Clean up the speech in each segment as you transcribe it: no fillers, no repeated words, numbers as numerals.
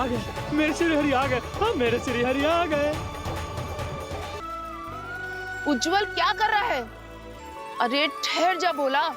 गए, मेरे श्री हरि आ गए। हाँ, मेरे श्री हरि आ गए। उज्जवल क्या कर रहा है? अरे ठहर जा बोला।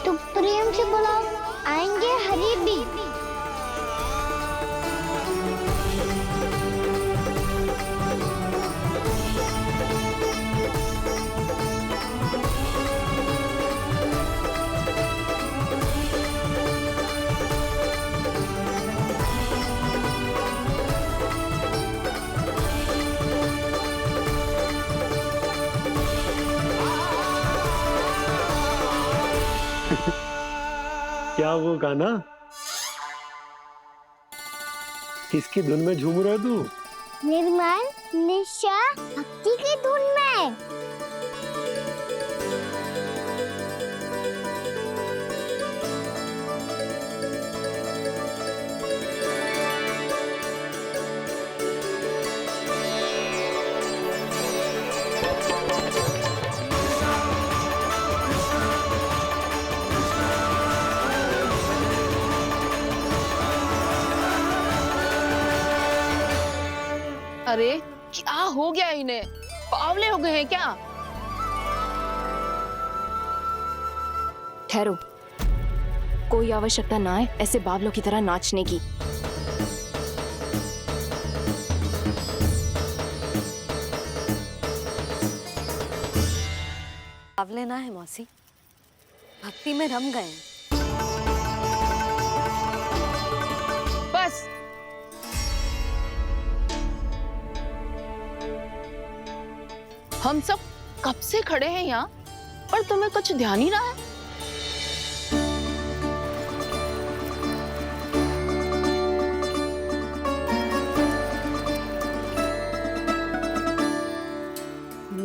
तुम प्रेम से बुलाओ, आएंगे हरि भी। क्या वो गाना? किसकी धुन में झूम रहा तू? निर्मल निशा भक्ति की धुन में। अरे क्या हो गया इन्हें? पावले हो गए हैं क्या? ठहरो, कोई आवश्यकता ना है ऐसे बावलों की तरह नाचने की। बावले ना है मौसी, भक्ति में रम गए। बस हम सब कब से खड़े हैं यहाँ, पर तुम्हें कुछ ध्यान ही ना है।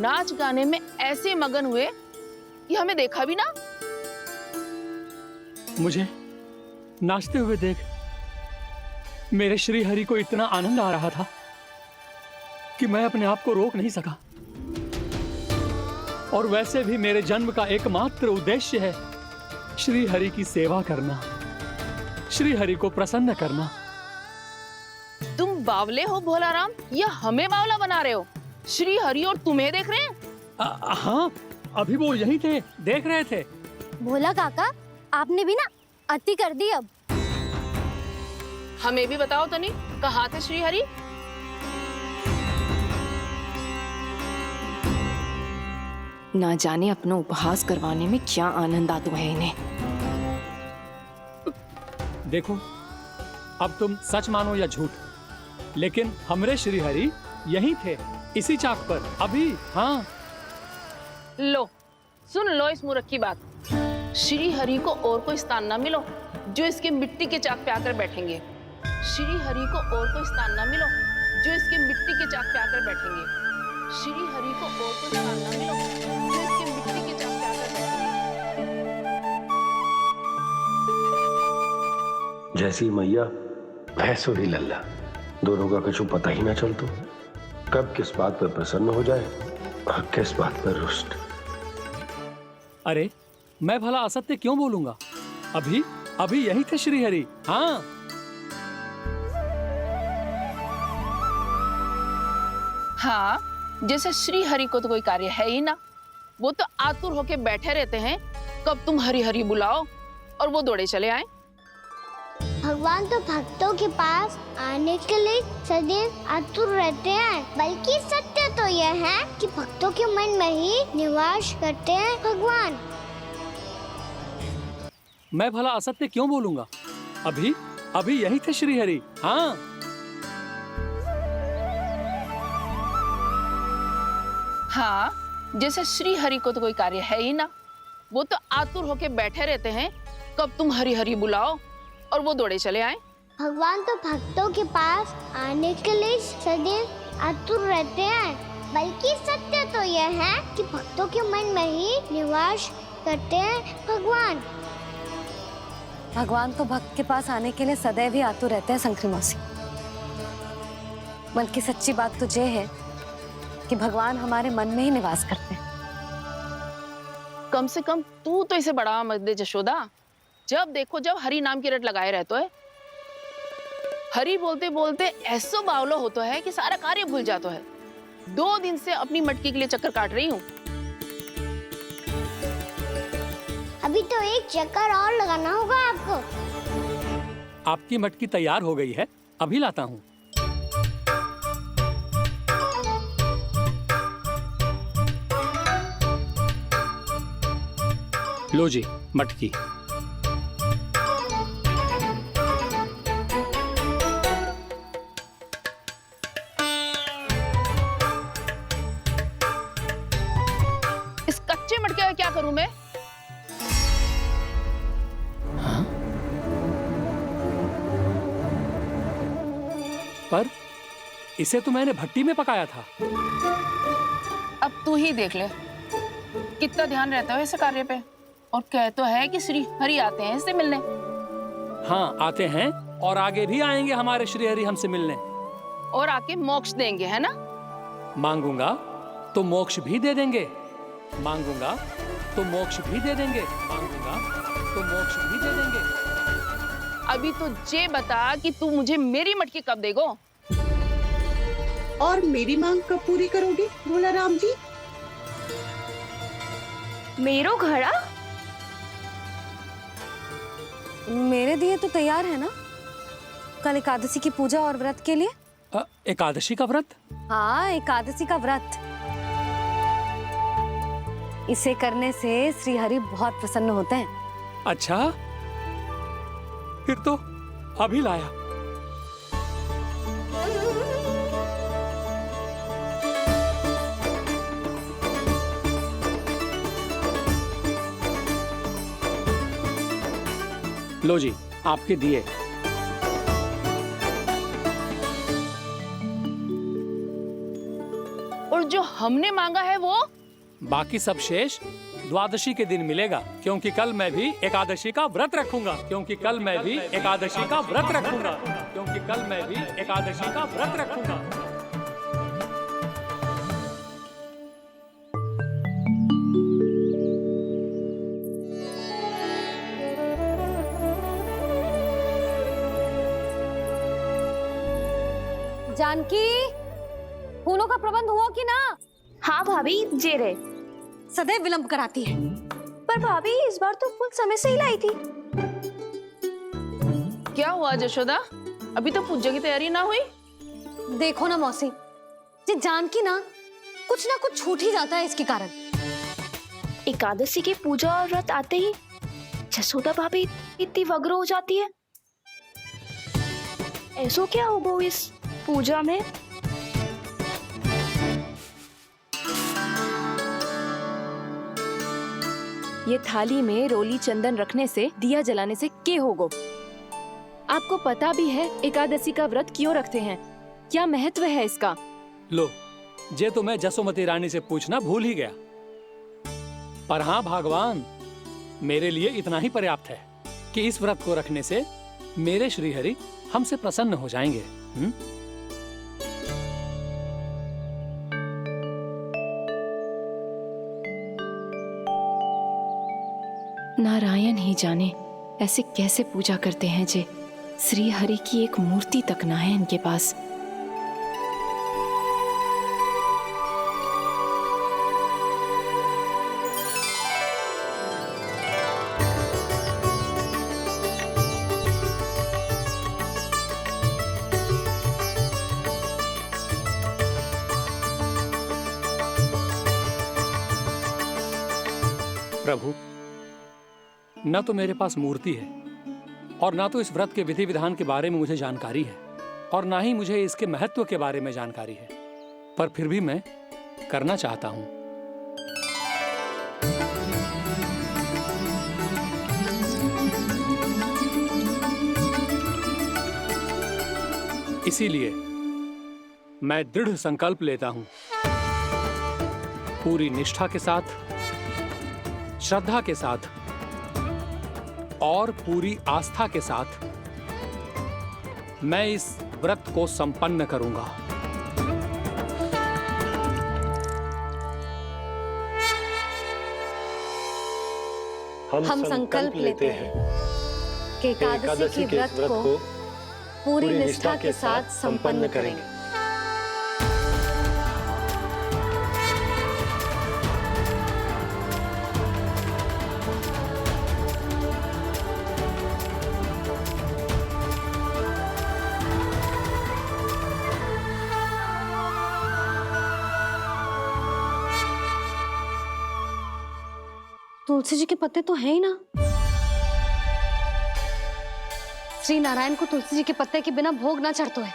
नाच गाने में ऐसे मगन हुए कि हमें देखा भी ना। मुझे नाचते हुए देख मेरे श्री हरि को इतना आनंद आ रहा था कि मैं अपने आप को रोक नहीं सका। और वैसे भी मेरे जन्म का एकमात्र उद्देश्य है श्री हरि की सेवा करना, श्री हरि को प्रसन्न करना। तुम बावले हो भोलाराम, या हमें बावला बना रहे हो? श्री हरि और तुम्हें देख रहे हैं। हाँ, अभी वो यहीं थे, देख रहे थे। भोला काका, आपने भी ना अति कर दी अब। हमें भी बताओ तो नहीं, कहाँ थे श्री हरि? ना जाने अपना उपहास करवाने में क्या आनंद आता है इन्हें। देखो, अब तुम सच मानो या झूठ, लेकिन हमरे श्री हरि यहीं थे, इसी चाक पर अभी। हाँ, लो सुन लो इस मूर्ख की बात। श्री हरि को और कोई स्थान ना मिलो जो इसके मिट्टी के चाक पे आकर बैठेंगे। श्री हरि को और कोई स्थान ना मिलो जो इसके मिट्टी के चाक पे आकर बैठेंगे। श्री हरि को और कोई स्थान ना मिलो जो इसके मिट्टी के चाक पे आकर बैठेंगे। जैसी मैया भैंसो ही लल्ला, दोनों का कुछ पता ही ना चलतो, कब किस बात पर प्रसन्न हो जाए और किस बात पर रुष्ट। अरे मैं भला असत्य क्यों बोलूंगा? अभी अभी यही थे श्री हरि। हाँ, हाँ, जैसे श्री हरि को तो कोई कार्य है ही ना। वो तो आतुर होके बैठे रहते हैं कब तुम हरि हरि बुलाओ और वो दौड़े चले आए। भगवान तो भक्तों के पास आने के लिए सदैव आतुर रहते हैं, बल्कि सत्य तो यह है कि भक्तों के मन में ही निवास करते हैं भगवान। मैं भला असत्य क्यों बोलूंगा? अभी अभी यही थे श्री हरि। हाँ, हाँ, जैसे श्री हरि को तो कोई कार्य है ही ना। वो तो आतुर होके बैठे रहते हैं कब तुम हरि हरि बुलाओ और वो दौड़े चले आए। भगवान तो भक्तों के पास आने के लिए सदैव आतुर रहते हैं, बल्कि सत्य तो यह है कि भक्तों के मन में ही निवास करते हैं भगवान। भगवान तो भक्त के पास आने के लिए सदैव ही आतुर रहते हैं शंकरी मौसी। बल्कि सच्ची बात तो ये है कि भगवान हमारे मन में ही निवास करते हैं। कम से कम तू तो इसे बढ़ावा मत दे जशोदा। जब देखो जब हरि नाम की रट लगाए रहते है। हरि बोलते बोलते ऐसो बावलो होता है कि सारा कार्य भूल जाता है। 2 दिन से अपनी मटकी के लिए चक्कर काट रही हूँ। अभी तो एक चक्कर और लगाना होगा आपको। आपकी मटकी तैयार हो गई है, अभी लाता हूँ। लो जी मटकी। इस कच्चे मटके का क्या करूं मैं? पर इसे तो मैंने भट्टी में पकाया था। अब तू ही देख ले कितना ध्यान रहता है इस कार्य पे। और कह तो है कि श्री हरि आते हैं इससे मिलने। हाँ आते हैं और आगे भी आएंगे हमारे श्री हरि हमसे मिलने। और आके मोक्ष देंगे, है ना? मांगूंगा तो मोक्ष भी दे देंगे, मांगूंगा तो मोक्ष भी दे देंगे, मांगूंगा तो मोक्ष भी दे देंगे। अभी तो ये बता कि तू मुझे मेरी मटकी कब देगो? और मेरी मांग कब पूरी करोगे भोला राम जी? मेरो घड़ा मेरे दिए तो तैयार है ना, कल एकादशी की पूजा और व्रत के लिए। एकादशी का व्रत? हाँ, एकादशी का व्रत। इसे करने से श्री हरि बहुत प्रसन्न होते हैं। अच्छा, फिर तो अभी लाया। लो जी आपके दिए। और जो हमने मांगा है वो? बाकी सब शेष द्वादशी के दिन मिलेगा, क्योंकि कल मैं भी एकादशी का व्रत रखूंगा, क्योंकि कल मैं भी एकादशी का व्रत रखूंगा, क्योंकि कल मैं भी एकादशी का व्रत रखूंगा। जानकी, फूलों का प्रबंध हुआ कि ना? हाँ भाभी, जे रहे। सदैव विलंब कराती है। पर भाभी इस बार तो फूल समय से ही लाई थी। क्या हुआ जशोदा? अभी तो पूजा की तैयारी ना हुई? देखो ना मौसी, ये जानकी ना कुछ छूट ही जाता है इसके कारण। एकादशी की पूजा और व्रत आते ही जसोदा भाभी इतनी वग्र हो जाती है। ऐसो क्या होगा इस पूजा में? ये थाली में रोली चंदन रखने से, दिया जलाने से के होगो? आपको पता भी है एकादशी का व्रत क्यों रखते हैं? क्या महत्व है इसका? लो, जे तो मैं जसोमती रानी से पूछना भूल ही गया। पर हाँ भगवान, मेरे लिए इतना ही पर्याप्त है कि इस व्रत को रखने से मेरे श्रीहरि हमसे प्रसन्न हो जाएंगे। नारायण ही जाने ऐसे कैसे पूजा करते हैं जे श्री हरि की एक मूर्ति तक ना है इनके पास। प्रभु, न तो मेरे पास मूर्ति है और ना तो इस व्रत के विधि विधान के बारे में मुझे जानकारी है, और ना ही मुझे इसके महत्व के बारे में जानकारी है, पर फिर भी मैं करना चाहता हूं। इसीलिए मैं दृढ़ संकल्प लेता हूं, पूरी निष्ठा के साथ, श्रद्धा के साथ और पूरी आस्था के साथ मैं इस व्रत को संपन्न करूंगा। हम संकल्प लेते हैं कि एकादशी के व्रत को पूरी निष्ठा के साथ संपन्न करेंगे। तुलसी जी के पत्ते तो हैं ही ना। श्री नारायण को तुलसी जी के पत्ते के बिना भोग ना चढ़तो है।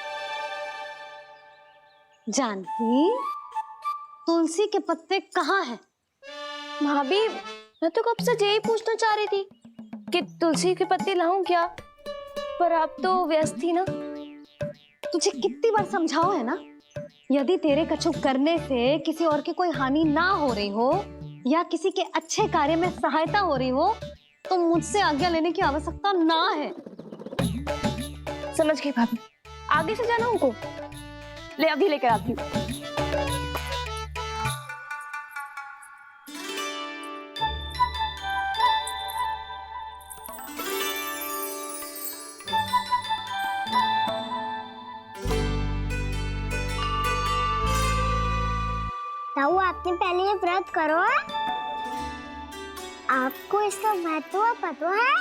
जानकी, तुलसी के पत्ते कहाँ हैं? भाभी, मैं तो कब से यही पूछना चाह रही थी कि तुलसी के पत्ते लाऊं क्या, पर आप तो व्यस्त थी ना। तुझे कितनी बार समझाओ है ना, यदि तेरे कछु करने से किसी और की कोई हानि ना हो रही हो या किसी के अच्छे कार्य में सहायता हो रही हो तो मुझसे आज्ञा लेने की आवश्यकता ना है। समझ गई भाभी, आगे से जाना उनको। ले अभी लेकर आती हूँ। ताऊ, आपने पहले ये व्रत करो है? आपको इसका महत्व पता है?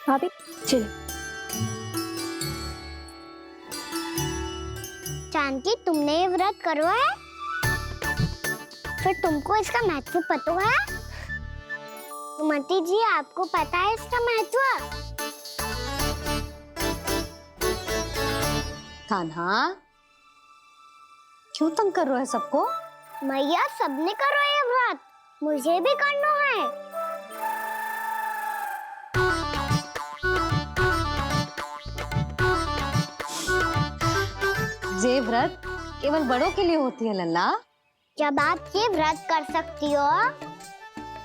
भाभी चल। जानकी, तुमने ये व्रत करो है? फिर तुमको इसका महत्व पता है? सुमति जी, आपको पता है इसका महत्व? कान्हा, क्यों तंग कर रहे हो सबको? मैया, सबने करो ये व्रत, मुझे भी करना है। ये व्रत केवल बड़ों के लिए होती है लल्ला। जब आप ये व्रत कर सकती हो,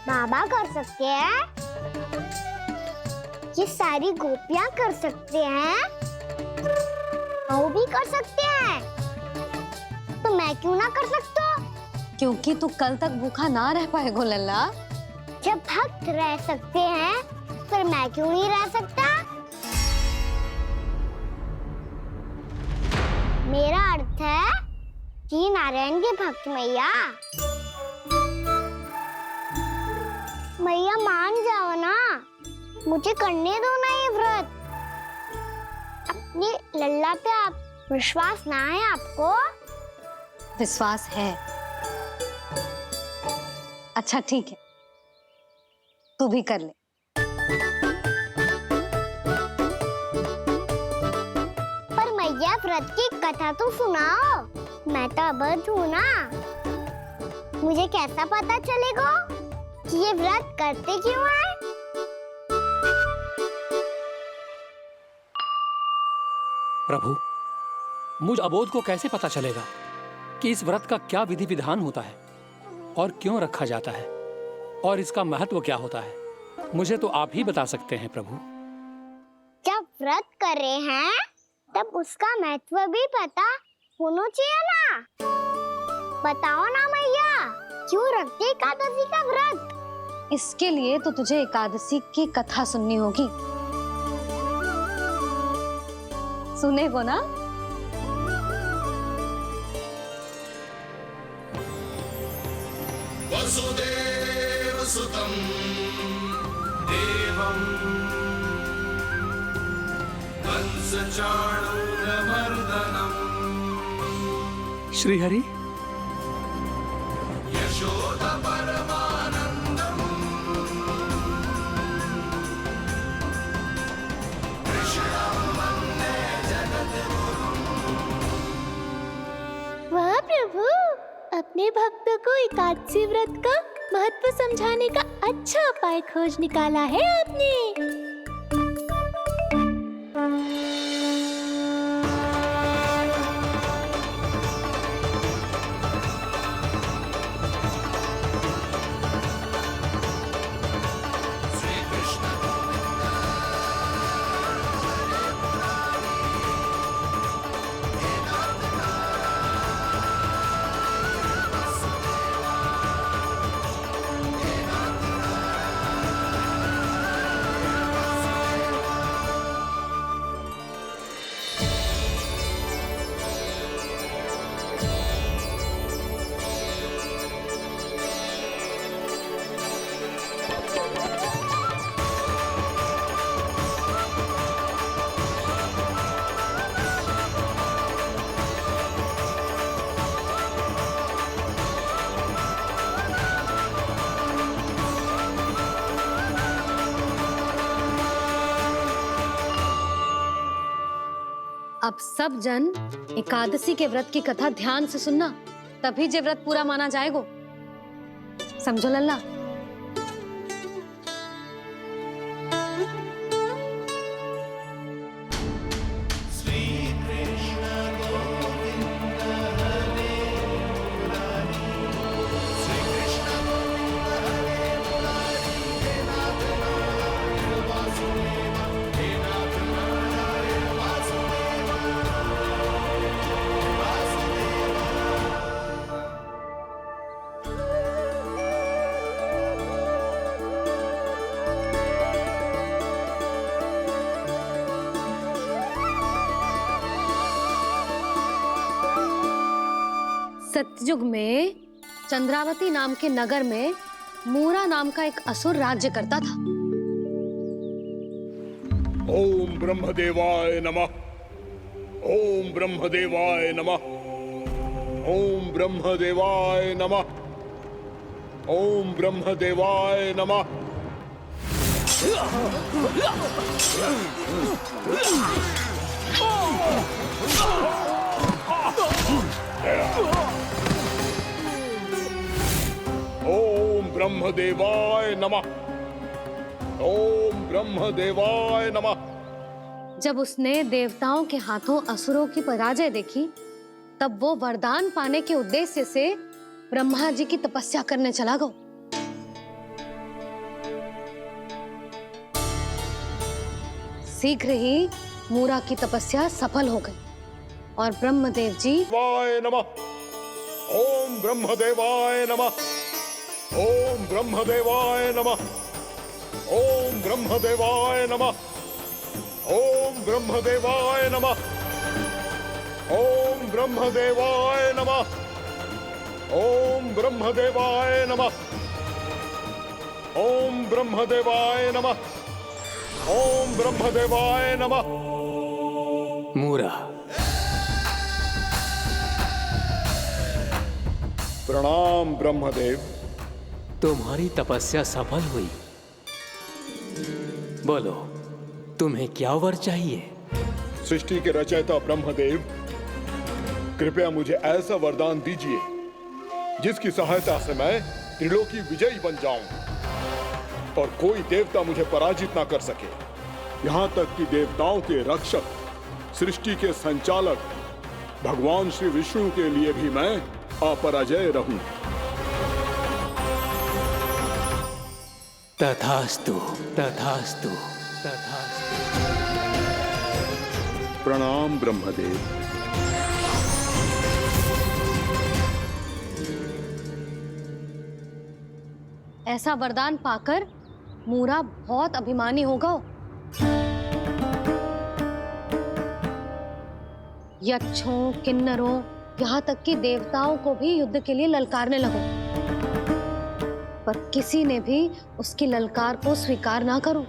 बाबा कर सकते हैं, ये सारी गोपियां कर सकते हैं, वो भी कर सकते हैं, तो मैं क्यों ना कर सकता? क्योंकि तू कल तक भूखा ना रह पाएगो लल्ला। जब भक्त रह सकते हैं, फिर मैं क्यों नहीं रह सकता? मेरा अर्थ है कि नारायण के भक्त मैया, मैया मान जाओ ना, मुझे करने दो ना ये व्रत। अपनी लल्ला पे आप विश्वास ना है आपको? विश्वास है। अच्छा ठीक है, तू भी कर ले। पर मैया, व्रत की कथा तो सुनाओ, मैं तो अबध हूँ ना। मुझे कैसा पता चलेगा कि ये व्रत करते क्यों हैं? प्रभु, मुझ अबोध को कैसे पता चलेगा कि इस व्रत का क्या विधि विधान होता है और क्यों रखा जाता है और इसका महत्व क्या होता है? मुझे तो आप ही बता सकते हैं प्रभु। जब व्रत कर रहे हैं तब उसका महत्व भी पता होना चाहिए ना। बताओ ना मैया, क्यों रखते एकादशी का व्रत? इसके लिए तो तुझे एकादशी की कथा सुननी होगी। सुनेगो ना? वसुदेव सुतं देवं कंस चाणूरमर्दनम् श्रीहरि, यशोदा परमानंदम् कृष्णं वन्दे जगद्गुरुम्। वाह प्रभु, अपने भक्तों को एकादशी व्रत का महत्व समझाने का अच्छा उपाय खोज निकाला है आपने। अब सब जन एकादशी के व्रत की कथा ध्यान से सुनना, तभी जे व्रत पूरा माना जाएगो। समझो लल्ला? सतयुग में चंद्रावती नाम के नगर में मूरा नाम का एक असुर राज्य करता था। ओम ब्रह्मदेवाय नमः। ओम ब्रह्मदेवाय नमः। ओम ब्रह्मदेवाय नमः। ओम ब्रह्मदेवाय नमः। ओम ब्रह्मदेवाय नमः। ओम ब्रह्मदेवाय नमः। जब उसने देवताओं के हाथों असुरों की पराजय देखी, तब वो वरदान पाने के उद्देश्य से ब्रह्मा जी की तपस्या करने चला गया। शीघ्र ही मूरा की तपस्या सफल हो गई और ब्रह्मदेव जी वाय नमः। ओम ब्रह्मदेवाय नमः। ओम ब्रह्मदेवाय नमः। ओम ब्रह्मदेवाय नमः। ओम ब्रह्मदेवाय नमः। ओम ब्रह्मदेवाय नमः। ओम ब्रह्मदेवाय नमः। ओम ब्रह्मदेवाय नमः। ओम ब्रह्मदेवाय नमः। मूरा, प्रणाम ब्रह्मदेव। तुम्हारी तपस्या सफल हुई। बोलो, तुम्हें क्या वर चाहिए? सृष्टि के रचयिता ब्रह्मदेव, कृपया मुझे ऐसा वरदान दीजिए जिसकी सहायता से मैं त्रिलोकी विजयी बन जाऊं और कोई देवता मुझे पराजित ना कर सके। यहाँ तक कि देवताओं के रक्षक, सृष्टि के संचालक भगवान श्री विष्णु के लिए भी मैं अपराजय रहूं। तथास्तु, तथास्तु, तथास्तु। प्रणाम ब्रह्मदेव। ऐसा वरदान पाकर मूरा बहुत अभिमानी होगा। यक्षों, किन्नरों, यहाँ तक कि देवताओं को भी युद्ध के लिए ललकारने लगो, पर किसी ने भी उसकी ललकार को स्वीकार ना करो,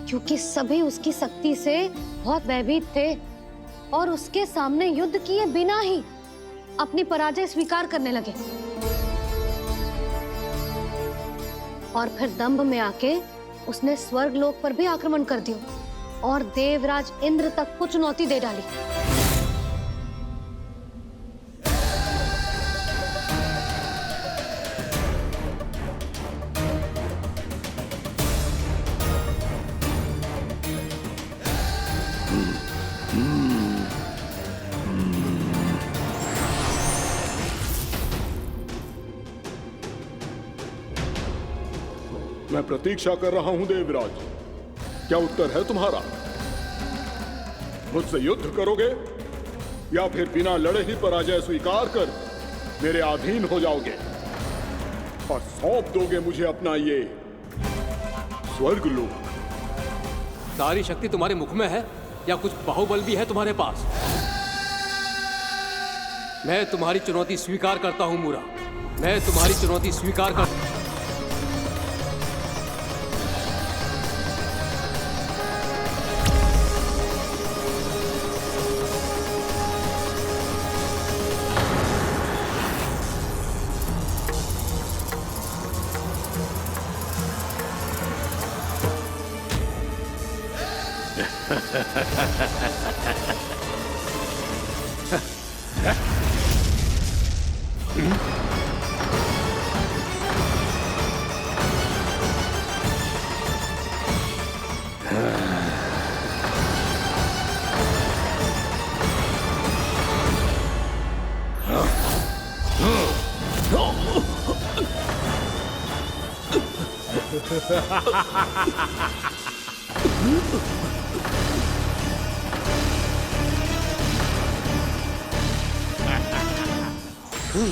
क्योंकि सभी उसकी शक्ति से बहुत भयभीत थे और उसके सामने युद्ध किए बिना ही अपनी पराजय स्वीकार करने लगे। और फिर दंभ में आके उसने स्वर्ग लोक पर भी आक्रमण कर दिया और देवराज इंद्र तक को चुनौती दे डाली। मैं प्रतीक्षा कर रहा हूं देवराज। क्या उत्तर है तुम्हारा? मुझसे युद्ध करोगे या फिर बिना लड़े ही पराजय स्वीकार कर मेरे अधीन हो जाओगे और सौंप दोगे मुझे अपना ये स्वर्ग लोक? सारी शक्ति तुम्हारे मुख में है या कुछ बाहुबल भी है तुम्हारे पास? मैं तुम्हारी चुनौती स्वीकार करता हूं मूरा। मैं तुम्हारी चुनौती स्वीकार कर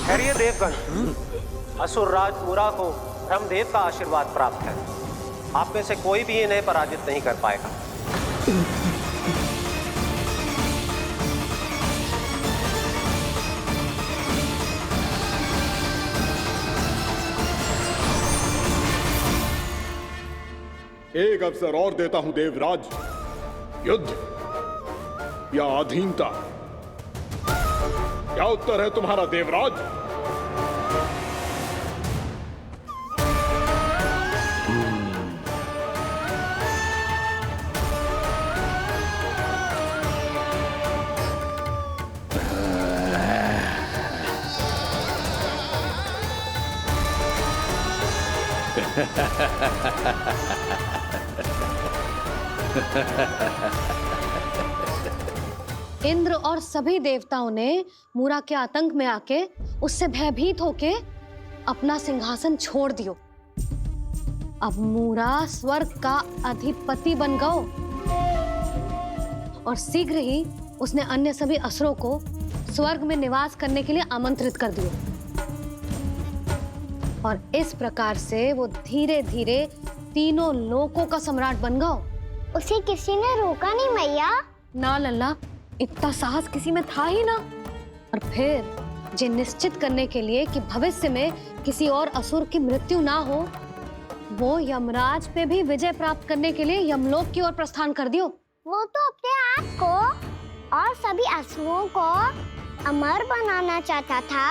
खैरिए देवगण, असुर राज मूरा को ब्रह्मदेव का आशीर्वाद प्राप्त है। आप में से कोई भी इन्हें पराजित नहीं कर पाएगा। एक अवसर और देता हूं देवराज, युद्ध या अधीनता, क्या उत्तर है तुम्हारा देवराज? इंद्र और सभी देवताओं ने मूरा के आतंक में आके उससे भयभीत होके अपना सिंहासन छोड़ दियो। अब मूरा स्वर्ग का अधिपति बन गयो और शीघ्र ही उसने अन्य सभी असुरों को स्वर्ग में निवास करने के लिए आमंत्रित कर दिया। और इस प्रकार से वो धीरे धीरे तीनों लोकों का सम्राट बन गयो। उसे किसी ने रोका नहीं मैया। ना लल्ला, इतना साहस किसी में था ही ना। और फिर ये निश्चित करने के लिए कि भविष्य में किसी और असुर की मृत्यु ना हो, वो यमराज पे भी विजय प्राप्त करने के लिए यमलोक की ओर प्रस्थान कर दियो। वो तो अपने आप को और सभी असुरों को अमर बनाना चाहता था।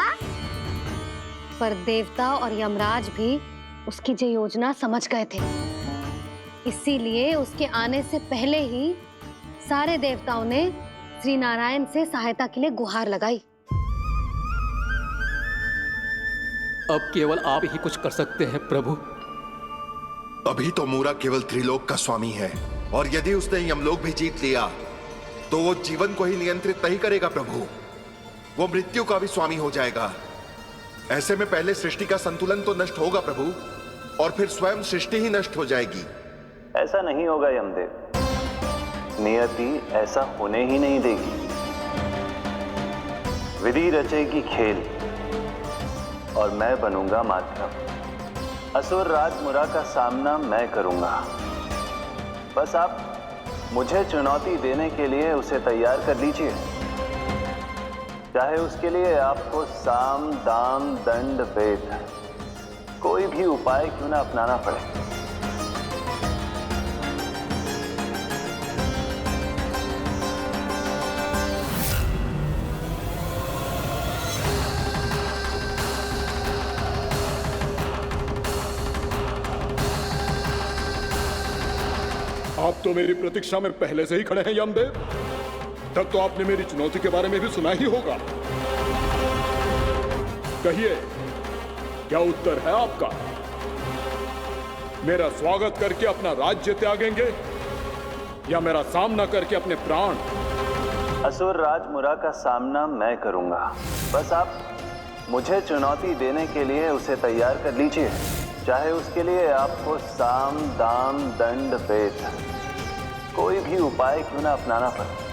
पर देवता और यमराज भी उसकी ये योजना समझ गए थे। इसीलिए उसके आने से पहले ही सारे देवताओं ने श्री नारायण से सहायता के लिए गुहार लगाई। अब केवल आप ही कुछ कर सकते हैं प्रभु। अभी तो मूरा केवल त्रिलोक का स्वामी है, और यदि उसने यमलोक भी जीत लिया तो वो जीवन को ही नियंत्रित नहीं करेगा प्रभु, वो मृत्यु का भी स्वामी हो जाएगा। ऐसे में पहले सृष्टि का संतुलन तो नष्ट होगा प्रभु, और फिर स्वयं सृष्टि ही नष्ट हो जाएगी। ऐसा नहीं होगा यमदेव, नियति ऐसा होने ही नहीं देगी। विधि रचेगी खेल और मैं बनूंगा माध्यम। असुर राज मूरा का सामना मैं करूंगा। बस आप मुझे चुनौती देने के लिए उसे तैयार कर लीजिए, चाहे उसके लिए आपको साम दाम दंड भेद कोई भी उपाय क्यों ना अपनाना पड़े। आप तो मेरी प्रतीक्षा में पहले से ही खड़े हैं यमदेव। तब तो आपने मेरी चुनौती के बारे में भी सुना ही होगा। कहिए, क्या उत्तर है आपका? मेरा स्वागत करके अपना राज्य त्यागेंगे या मेरा सामना करके अपने प्राण? असुर राज मूरा का सामना मैं करूंगा। बस आप मुझे चुनौती देने के लिए उसे तैयार कर लीजिए, चाहे उसके लिए आपको साम दाम दंड भेद कोई भी उपाय क्यों ना अपनाना पड़े।